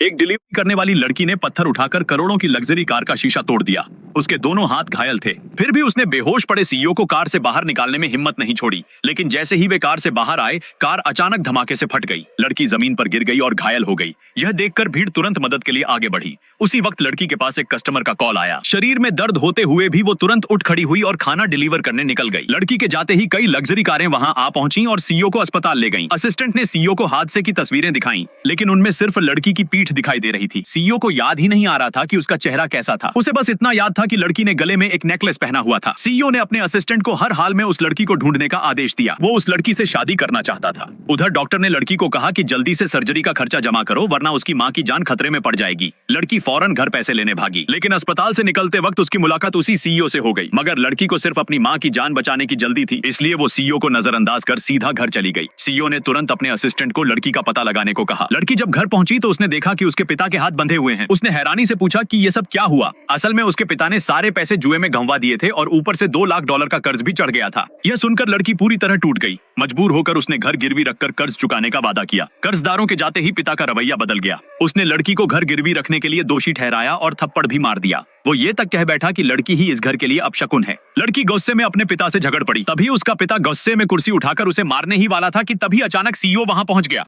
एक डिलीवरी करने वाली लड़की ने पत्थर उठाकर करोड़ों की लग्जरी कार का शीशा तोड़ दिया। उसके दोनों हाथ घायल थे, फिर भी उसने बेहोश पड़े सीईओ को कार से बाहर निकालने में हिम्मत नहीं छोड़ी। लेकिन जैसे ही वे कार से बाहर आए, कार अचानक धमाके से फट गई। लड़की जमीन पर गिर गई और घायल हो गई। यह देखकर भीड़ तुरंत मदद के लिए आगे बढ़ी। उसी वक्त लड़की के पास एक कस्टमर का कॉल आया। शरीर में दर्द होते हुए भी वो तुरंत उठ खड़ी हुई और खाना डिलीवर करने निकल गई। लड़की के जाते ही कई लग्जरी कारें वहां आ पहुंची और सीईओ को अस्पताल ले गईं। असिस्टेंट ने सीईओ को हादसे की तस्वीरें दिखाई, लेकिन उनमें सिर्फ लड़की की पीठ दिखाई दे रही थी। सीईओ को याद ही नहीं आ रहा था कि उसका चेहरा कैसा था। उसे बस इतना याद था कि लड़की ने गले में एक नेकलेस पहना हुआ था। सीईओ ने अपने असिस्टेंट को हर हाल में उस लड़की को ढूंढने का आदेश दिया। वो उस लड़की से शादी करना चाहता था। उधर डॉक्टर ने लड़की को कहा कि जल्दी से सर्जरी का खर्चा जमा करो, वरना उसकी मां की जान खतरे में पड़ जाएगी। लड़की फौरन घर पैसे लेने भागी, लेकिन अस्पताल से निकलते वक्त उसकी मुलाकात उसी सीईओ से हो गई। मगर लड़की को सिर्फ अपनी मां की जान बचाने की जल्दी थी, इसलिए वो सीईओ को नजरअंदाज कर सीधा घर चली गई। सीईओ ने तुरंत अपने असिस्टेंट को लड़की का पता लगाने को कहा। लड़की जब घर पहुंची तो उसने देखा कि उसके पिता के हाथ बंधे हुए हैं। उसने हैरानी से पूछा कि ये सब क्या हुआ। असल में उसके पिता ने सारे पैसे जुए में गंवा दिए थे और ऊपर से $2 लाख का कर्ज भी चढ़ गया था। यह सुनकर लड़की पूरी तरह टूट गई। मजबूर होकर उसने घर गिरवी रखकर कर्ज चुकाने का वादा किया। कर्जदारों के जाते ही पिता का रवैया बदल गया। उसने लड़की को घर गिरवी रखने के लिए दोषी ठहराया और थप्पड़ भी मार दिया। वो ये तक कह बैठा कि लड़की ही इस घर के लिए अपशकुन है। लड़की गुस्से में अपने पिता से झगड़ पड़ी। तभी उसका पिता गुस्से में कुर्सी उठाकर उसे मारने ही वाला था कि तभी अचानक सीईओ वहां पहुंच गया।